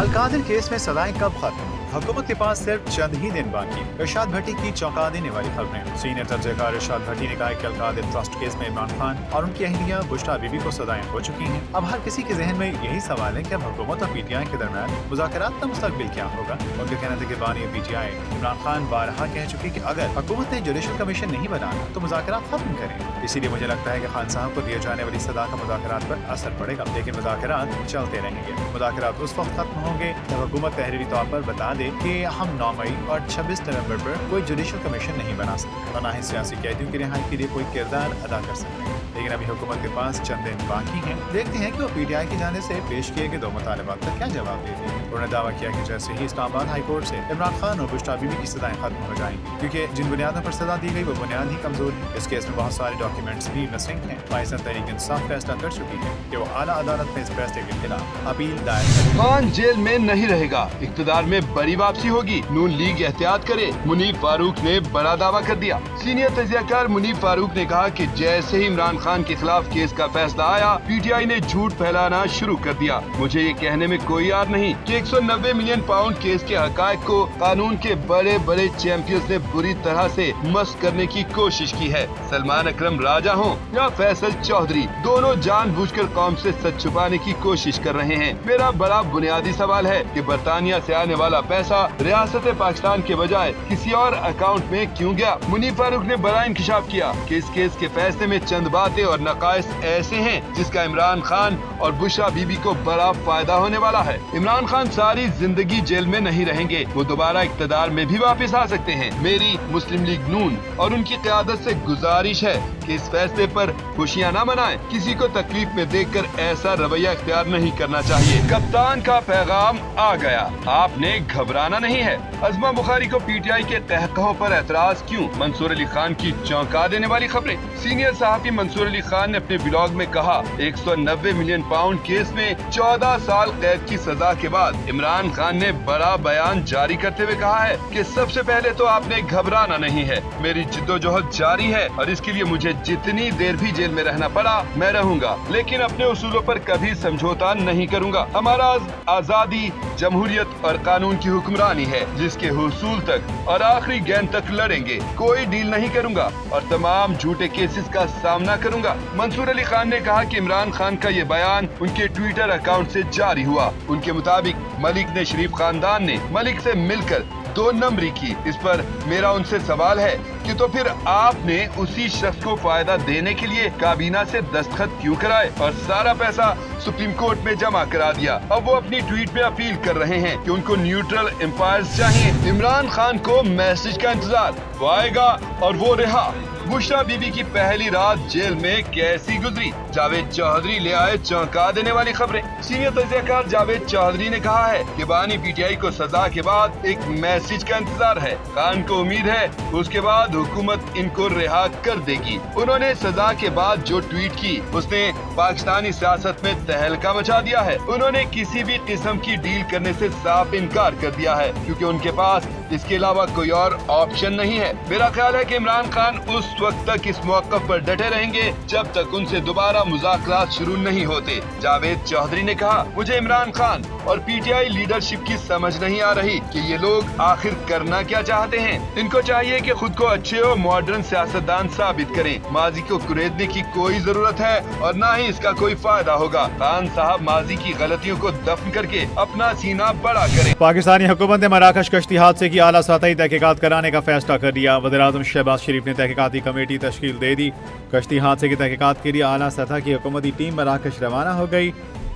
Al-Qadir case में सजाएं कब खत्म? हुकूमत के पास सिर्फ चंद ही दिन बाकी। इरशाद भट्टी की चौंका देने वाली खबरें। सीनियर तर्जकार इरशाद भट्टी ने कहा कि अलकादिर ट्रस्ट केस में इमरान खान और उनकी अहलिया बुशरा बीबी को सजाएं हो चुकी हैं। अब हर किसी के जहन में यही सवाल है कि अब हुकूमत और पीटीआई के दरमियान मुज़ाकरात का मुस्तकबिल क्या होगा। उनके कहने थे कि बानी पीटीआई इमरान खान बारहा कह चुकी कि अगर हुकूमत ने जुडिशल कमीशन नहीं बनाना तो मुज़ाकरात खत्म करें। इसीलिए मुझे लगता है कि खान साहब को दिए जाने वाली सदा का मुज़ाकरात पर असर पड़ेगा, लेकिन मुज़ाकरात चलते रहेंगे। मुज़ाकरात उस वक्त खत्म होंगे जब हुकूमत तहरीरी तौर पर बता दे कि हम 9 मई और 26 नवंबर पर कोई जुडिशल कमीशन नहीं बना सकते और न ही सियासी कैदियों की रिहाई के लिए कोई किरदार अदा कर सकते हैं। लेकिन अभी हुकूमत के पास चंद दिन बाकी हैं। देखते हैं कि वो पीटीआई की जाने से पेश किए गए 2 मुतालबात का क्या जवाब देती है। उन्होंने दावा किया कि जैसे ही इस्लामाबाद हाई कोर्ट से इमरान खान और बुशरा बीबी की सजाएं खत्म हो जाएंगी, क्योंकि जिन बुनियादों पर सजा दी गई वो बुनियाद ही कमजोर है। इस केस में बहुत सारे डॉक्यूमेंट्स भी मिसिंग हैं। पाकिस्तान तहरीक इंसाफ फैसला कर चुकी है कि वो आला अदालत में इस फैसले के खिलाफ अपील दायर करेगी। खान जेल में नहीं रहेगा, इक़्तिदार में बड़ी वापसी होगी। नून लीग एहतियात करे, मुनीफ फारूक ने बड़ा दावा कर दिया। सीनियर तजियाकार मुनीफ फारूक ने कहा कि जैसे ही इमरान खान के खिलाफ केस का फैसला आया, पीटीआई ने झूठ फैलाना शुरू कर दिया। मुझे ये कहने में कोई याद नहीं कि 190 मिलियन पाउंड केस के हकायक को कानून के बड़े बड़े चैंपियंस ने बुरी तरह से मस्त करने की कोशिश की है। सलमान अकरम राजा हो या फैसल चौधरी, दोनों जानबूझकर कौम से सच छुपाने की कोशिश कर रहे हैं। मेरा बड़ा बुनियादी सवाल है कि बरतानिया से आने वाला पैसा रियासत पाकिस्तान के बजाय किसी और अकाउंट में क्यों गया। मुनीफ फारूक ने बड़ा इंकशाफ किया कि इस केस के फैसले में चंद बातें और नकाइस ऐसे हैं जिसका इमरान खान और बुशरा बीबी को बड़ा फायदा होने वाला है। इमरान खान सारी जिंदगी जेल में नहीं रहेंगे, वो दोबारा इक़्तिदार में भी वापस आ सकते हैं। मेरी मुस्लिम लीग नून और उनकी क़यादत से गुजारिश है कि इस फैसले पर खुशियां न मनाएं। किसी को तकलीफ में देखकर ऐसा रवैया इख्तियार नहीं करना चाहिए। कप्तान का पैगाम आ गया, आपने घबराना नहीं है। अज़मा बुखारी को पीटीआई के कहकहों पर एतराज क्यों? मंसूर अली खान की चौंका देने वाली खबरें। सीनियर सहाफ़ी मंसूर अली खान ने अपने ब्लॉग में कहा, 190 मिलियन पाउंड केस में 14 साल कैद की सजा के बाद इमरान खान ने बड़ा बयान जारी करते हुए कहा है कि सबसे पहले तो आपने घबराना नहीं है। मेरी जिद्दोजहद जारी है और इसके लिए मुझे जितनी देर भी जेल में रहना पड़ा मैं रहूंगा, लेकिन अपने उसूलों पर कभी समझौता नहीं करूंगा। हमारा आजादी, जमहूरियत और कानून की हुक्मरानी है, जिसके हुसूल तक और आखिरी गेंद तक लड़ेंगे। कोई डील नहीं करूंगा और तमाम झूठे केसेस का सामना करूंगा। मंसूर अली खान ने कहा कि इमरान खान का ये बयान उनके ट्विटर अकाउंट से जारी हुआ। उनके मुताबिक मलिक ने शरीफ खानदान ने मलिक से मिलकर 2 नंबरी की। इस पर मेरा उनसे सवाल है कि तो फिर आपने उसी शख्स को फायदा देने के लिए काबीना से दस्तखत क्यों कराए और सारा पैसा सुप्रीम कोर्ट में जमा करा दिया। अब वो अपनी ट्वीट में अपील कर रहे हैं कि उनको न्यूट्रल एम्पायर्स चाहिए। इमरान खान को मैसेज का इंतजार, वो आएगा और वो रहा। बुशरा बीबी की पहली रात जेल में कैसी गुजरी? जावेद चौधरी ले आए चौंका देने वाली खबरें। सीनियर तजियाकार जावेद चौधरी ने कहा है कि बानी पीटीआई को सजा के बाद एक मैसेज का इंतजार है। खान को उम्मीद है उसके बाद हुकूमत इनको रिहा कर देगी। उन्होंने सजा के बाद जो ट्वीट की उसने पाकिस्तानी सियासत में तहलका मचा दिया है। उन्होंने किसी भी किस्म की डील करने से साफ इनकार कर दिया है, क्योंकि उनके पास इसके अलावा कोई और ऑप्शन नहीं है। मेरा ख्याल है कि इमरान खान उस वक्त तक इस मौक़िफ़ पर डटे रहेंगे जब तक उनसे दोबारा मुज़ाकरात शुरू नहीं होते। जावेद चौधरी ने कहा, मुझे इमरान खान और पीटीआई लीडरशिप की समझ नहीं आ रही कि ये लोग आखिर करना क्या चाहते हैं। इनको चाहिए कि खुद को अच्छे और मॉडर्न सियासतदान साबित करें। माजी को कुरेदने की कोई जरूरत है और न ही इसका कोई फायदा होगा। खान साहब माजी की गलतियों को दफन करके अपना सीना बड़ा करें। पाकिस्तानी हुकूमत ने मराकश कश्ती हादसे की आला सतही तहकीकात कराने का फैसला कर दिया। वज़ीर-ए-आज़म शहबाज शरीफ ने तहकीकाती कमेटी तश्कील दे दी। कश्ती हादसे की तहकीकात के लिए आला सतह की हुकूमती टीम मराकश रवाना हो गई।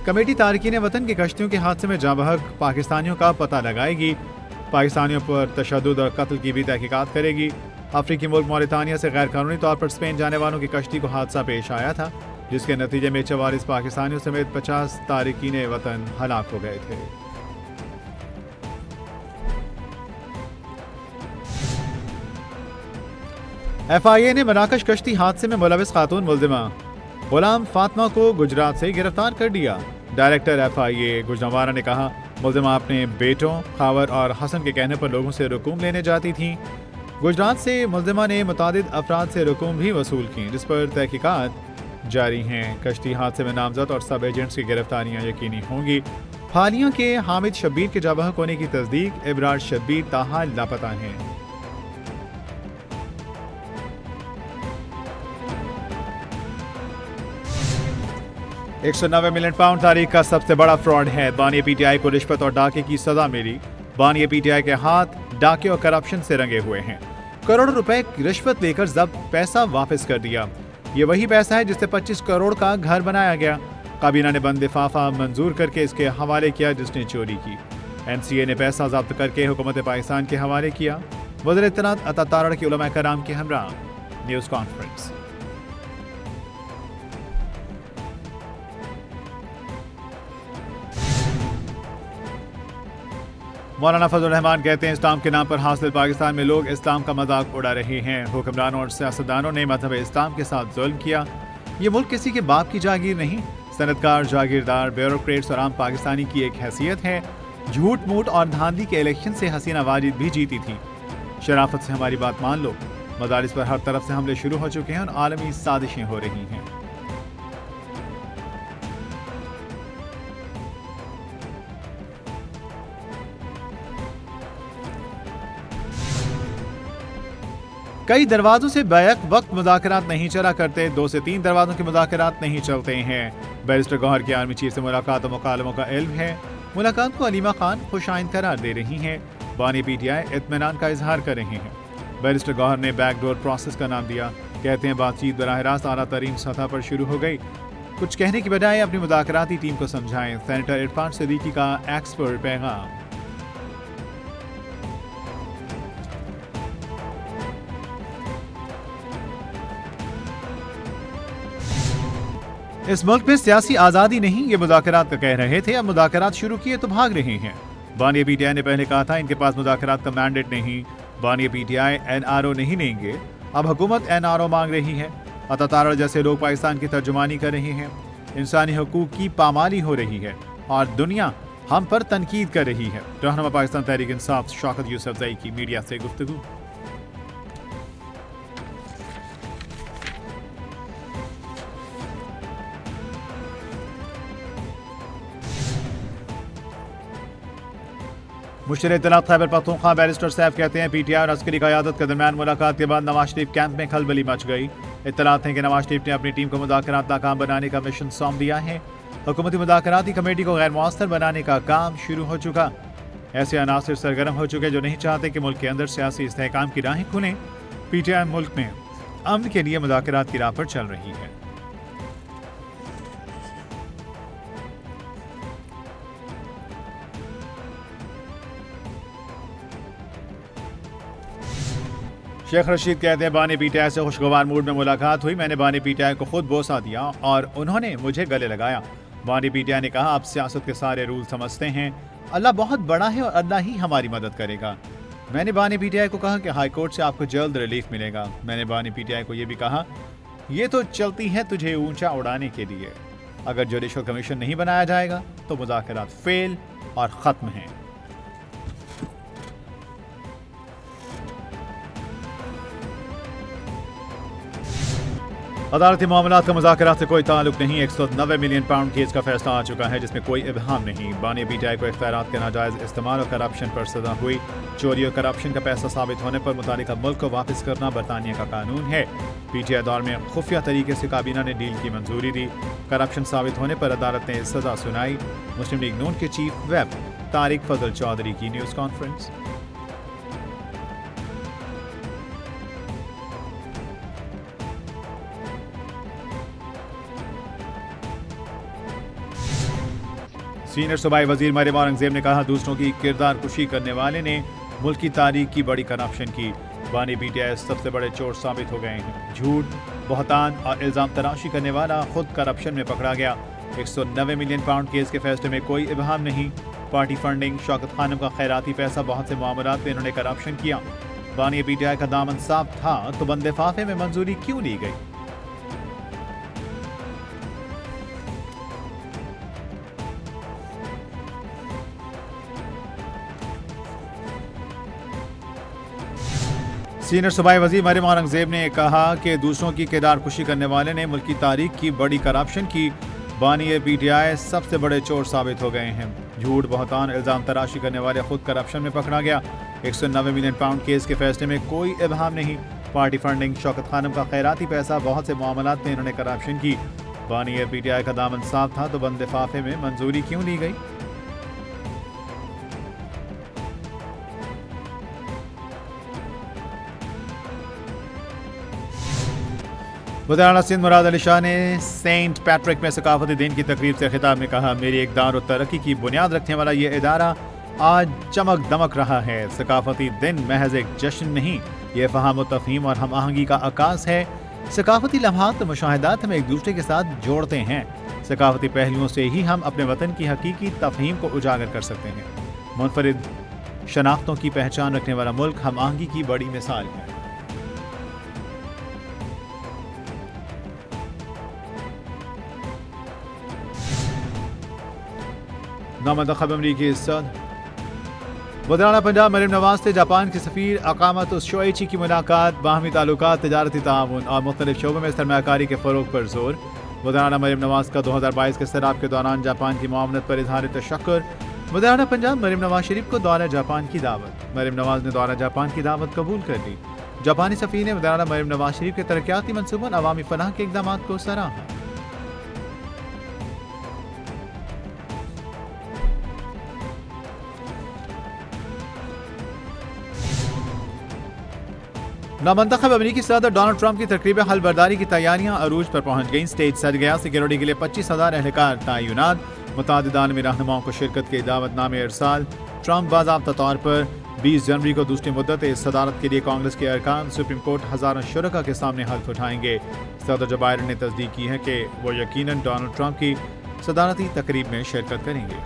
कमेटी तारकीन वतन की कश्तियों के हादसे में जाँ बहक पाकिस्तानियों का पता लगाएगी। पाकिस्तानियों पर तशद्दुद और कत्ल की भी तहकीकात करेगी। अफ्रीकी मुल्क मौरितानिया से गैर कानूनी तौर पर स्पेन जाने वालों की कश्ती को हादसा पेश आया था, जिसके नतीजे में 44 पाकिस्तानियों समेत 50 तारकीन वतन हलाक हो गए थे। FIA ने मराकश कश्ती हादसे में मुलविस खातून मुल्जिमा गुलाम फातिमा को गुजरात से गिरफ्तार कर दिया। डायरेक्टर FIA गुजरावाला ने कहा, मुल्जिमा अपने बेटों खावर और हसन के कहने पर लोगों से रकूम लेने जाती थी। गुजरात से मुल्जिमा ने मुतादिद अफराद से रकूम भी वसूल की, जिस पर तहकीकात जारी हैं। कश्ती हादसे में नामजद और सब एजेंट्स की गिरफ्तारियां यकीनी होंगी। हालिया के हामिद शब्बीर के जबह होने की तस्दीक, इबरार शब्बीर ताहाल लापता हैं। £190 मिलियन तारीख का सबसे बड़ा फ्रॉड है। बानी पीटीआई को रिश्वत और डाके की सजा मिली। बानी पीटीआई के हाथ डाके और करप्शन से रंगे हुए हैं। करोड़ों रुपए की रिश्वत लेकर जब्त पैसा वापस कर दिया। ये वही पैसा है जिससे 25 करोड़ का घर बनाया गया। काबीना ने बंद लिफाफा मंजूर करके इसके हवाले किया जिसने चोरी की। एनसीए ने पैसा जब्त करके हुकूमत पाकिस्तान के हवाले किया। वज़ीर इत्तलात अता तारड़ के उलमा कराम के हमरा न्यूज़ कॉन्फ्रेंस। मौलाना फजल रहमान कहते हैं इस्लाम के नाम पर हासिल पाकिस्तान में लोग इस्लाम का मजाक उड़ा रहे हैं। हुक्मरानों और सियासतदानों ने मजहब इस्लाम के साथ जुल्म किया। ये मुल्क किसी के बाप की जागीर नहीं, सनतकार, जागीरदार, ब्यूरोक्रेट्स और आम पाकिस्तानी की एक हैसियत है। झूठ मूठ और धांधली के इलेक्शन से हसीना वाजिद भी जीती थी। शराफत से हमारी बात मान लो। मदारिस पर हर तरफ से हमले शुरू हो चुके हैं और आलमी साजिशें हो रही हैं। कई दरवाजों से बैक वक्त मुज़ाकरात नहीं चला करते। 2 से 3 दरवाजों के मुज़ाकरात नहीं चलते हैं। बैरिस्टर गौहर की आर्मी चीफ से मुलाकात और मुकालमों का इल्म है। मुलाकात को अलीमा खान खुशाइंद करार दे रही हैं। बानी पीटीआई इत्मीनान का इजहार कर रहे हैं। बैरिस्टर गौहर ने बैकडोर प्रोसेस का नाम दिया। कहते हैं बातचीत बराह रास्त आला तरीन सतह पर शुरू हो गई। कुछ कहने की बजाय अपनी मुज़ाकराती टीम को समझाएं। सेनेटर इरफान सिद्दीकी का एक्सपर्ट पैगाम। इस मुल्क में सियासी आज़ादी नहीं, ये मुज़ाकरात का कह रहे थे। अब मुज़ाकरात शुरू किए तो भाग रहे हैं। बानी पीटीआई ने पहले कहा था इनके पास मुज़ाकरात का मैंडेट नहीं। बानी पीटीआई एनआरओ नहीं लेंगे। अब हुकूमत एनआरओ मांग रही है। अता तारड़ जैसे लोग पाकिस्तान की तर्जुमानी कर रहे हैं। इंसानी हुकूक की पामाली हो रही है और दुनिया हम पर तनकीद कर रही है। रहनुमा पाकिस्तान तहरीक इंसाफ शौकत यूसुफजई की मीडिया से गुफ्तगू। मुश्तर इत्तलात खैबर पख्तूनख्वा बैरिस्टर सैफ कहते हैं पीटीआई और अस्करी क़यादत के दरमियान मुलाकात के बाद नवाज शरीफ कैंप में खलबली मच गई। इत्तलात हैं कि नवाज शरीफ ने अपनी टीम को मुज़ाकरात नाकाम बनाने का मिशन सौंप दिया है। हुकूमती मुज़ाकराती कमेटी को गैर मुअस्सर बनाने का काम शुरू हो चुका। ऐसे अनासर सरगर्म हो चुके जो नहीं चाहते कि मुल्क के अंदर सियासी इस्तेहकाम की राहें खुलें। पीटीआई मुल्क में अमन के लिए मुज़ाकरात की राह पर चल रही है। शेख रशीद कहते हैं बानी पीटीआई से खुशगवार मूड में मुलाकात हुई। मैंने बानी पीटीआई को खुद बोसा दिया और उन्होंने मुझे गले लगाया। बानी पीटीआई ने कहा आप सियासत के सारे रूल समझते हैं। अल्लाह बहुत बड़ा है और अल्लाह ही हमारी मदद करेगा। मैंने बानी पीटीआई को कहा कि हाई कोर्ट से आपको जल्द रिलीफ मिलेगा। मैंने बानी पीटीआई को यह भी कहा ये तो चलती है तुझे ऊंचा उड़ाने के लिए। अगर जुडिशल कमीशन नहीं बनाया जाएगा तो मुज़ाकरात फेल और ख़त्म हैं। अदालती मामलात का मुज़ाकरात से कोई ताल्लुक नहीं। £190 मिलियन केस का फैसला आ चुका है जिसमें कोई इब्हाम नहीं। बानी पीटीआई को इख्तियारात के नाजायज़ इस्तेमाल और करप्शन पर सजा हुई। चोरी और करप्शन का पैसा साबित होने पर मुतालिका मुल्क को वापस करना बरतानिया का कानून है। पीटीआई दौर में खुफिया तरीके से काबीना ने डील की मंजूरी दी। करप्शन साबित होने पर अदालत ने सजा सुनाई। मुस्लिम लीग नून के चीफ व्हिप तारिक फजल चौधरी की न्यूज़ कॉन्फ्रेंस। सीनियर सूबाई वजीर मरियम औरंगजेब ने कहा दूसरों की किरदार कुशी करने वाले ने मुल्क की तारीख की बड़ी करप्शन की। बानी पीटीआई सबसे बड़े चोर साबित हो गए हैं। झूठ, बहतान और इल्ज़ाम तराशी करने वाला खुद करप्शन में पकड़ा गया। £190 मिलियन केस के फैसले में कोई इब्हाम नहीं। पार्टी फंडिंग, शौकत खानम का खैराती पैसा, बहुत से मामलात में इन्होंने करप्शन किया। बानी पीटीआई का दामन साफ था तो बंद लिफाफे में मंजूरी क्यों ली गई? सीनियर सूबाई वजीर मरियम औरंगजेब ने कहा कि दूसरों की किरदार कुशी करने वाले ने मुल्क की तारीख की बड़ी करप्शन की। बानी पीटीआई सबसे बड़े चोर साबित हो गए हैं। झूठ बहतान इल्जाम तराशी करने वाले खुद करप्शन में पकड़ा गया। 190 मिलियन पाउंड केस के फैसले में कोई इबहम नहीं। पार्टी फंडिंग, शौकत खानम का खैराती पैसा, बहुत से मामलात में इन्होंने करप्शन की। बानी पीटीआई का दामन साफ था तो बंद लिफाफे में मंजूरी क्यों ली गई? वज़ीर सिंध मुराद अली शाह ने सेंट पैट्रिक में सकाफती दिन की तकरीब से खिताब में कहा, मेरी इक़दार और तरक्की की बुनियाद रखने वाला ये इदारा आज चमक दमक रहा है। सकाफती दिन महज एक जश्न नहीं, ये फ़हाम व तफ़हीम और हम आहंगी का आकाश है। सकाफती लम्हात मुशाहिदात हमें एक दूसरे के साथ जोड़ते हैं। सकाफती पहलुओं से ही हम अपने वतन की हकीकी तफ़हीम को उजागर कर सकते हैं। मुनफरिद शनाख्तों की पहचान रखने वाला मुल्क हम आहंगी की बड़ी मिसाल है। नामंतखब अमरीकी सदर वज़ीर पंजाब मरीम नवाज से जापान के सफ़ीर अकामत शोइची की मुलाकात, बाहमी ताल्लुकात, तजारती ताउन और मुख्तलिफ शोबों में सरमायाकारी के फ़रोग़ पर जोर। वज़ीर मरीम नवाज का 2022 के सैलाब के दौरान जापान की मुआवनत पर इज़हार तशक्कुर। वज़ीर पंजाब मरीम नवाज शरीफ को दौरा जापान की दावत। मरीम नवाज ने दौरा जापान की दावत कबूल कर ली। जापानी सफ़ीर ने वज़ीर मरीम नवाज शरीफ के तरक्याती मनसूबों, अवामी फलाह के इक़दामात को सराहा। नामंतखब अमरीकी सदर डोनाल्ड ट्रंप की तकरीब हल बर्दारी की तैयारियां अरूज पर पहुंच गईं। स्टेज सज गया। सिक्योरिटी के लिए 25,000 एहलकार तैनात। मुतादिद आलमी रहनुमाओं को शिरकत के दावतनामे इरसाल। ट्रंप बाज़ाब्ता तौर पर 20 जनवरी को दूसरी मुद्दत सदारत के लिए कांग्रेस के अरकान सुप्रीम कोर्ट हज़ारों शुरका के सामने हल्फ उठाएंगे। सदर जो बाइडेन ने तस्दीक की है कि वो यकीनन डोनाल्ड ट्रंप की सदारती तकरीब में शिरकत करेंगे।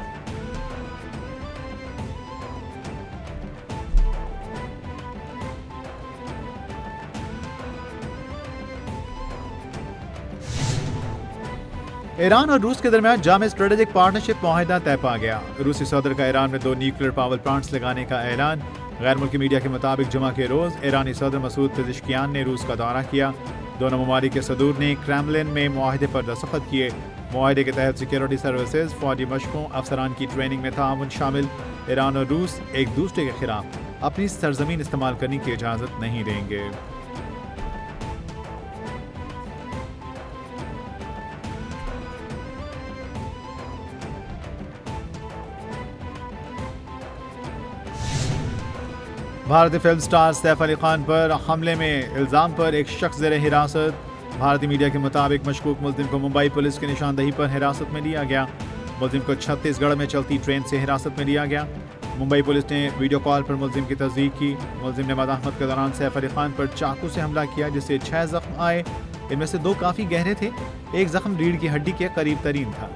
ईरान और रूस के दरमियान जामे स्ट्रेटेजिक पार्टनरशिप मुआहिदा तय पा गया। रूसी सदर का ईरान में 2 न्यूक्लियर पावर प्लांट्स लगाने का ऐलान। गैर मुल्की मीडिया के मुताबिक जुमा के रोज ईरानी सदर मसूद पेज़ेश्कियान ने रूस का दौरा किया। दोनों ममालिक के सदूर ने क्रेमलिन में मुआहिदे पर दस्तखत किए। मुआहिदे के तहत सिक्योरिटी सर्विसेज, फौजी मशकों, अफसरान की ट्रेनिंग में ताउन शामिल। ईरान और रूस एक दूसरे के खिलाफ अपनी सरजमीन इस्तेमाल करने की इजाज़त नहीं देंगे। भारतीय फिल्म स्टार सैफ अली खान पर हमले में इल्ज़ाम पर एक शख्स ज़ेर हिरासत। भारतीय मीडिया के मुताबिक मशकूक मुल्ज़िम को मुंबई पुलिस की निशानदही पर हिरासत में लिया गया। मुल्ज़िम को छत्तीसगढ़ में चलती ट्रेन से हिरासत में लिया गया। मुंबई पुलिस ने वीडियो कॉल पर मुल्ज़िम की तस्दीक की। मुल्ज़िम ने मज़ाहमत के दौरान सैफ अली खान पर चाकू से हमला किया, जिससे 6 ज़ख्म आए। इनमें से 2 काफ़ी गहरे थे। एक ज़ख्म रीढ़ की हड्डी के करीब तरीन था।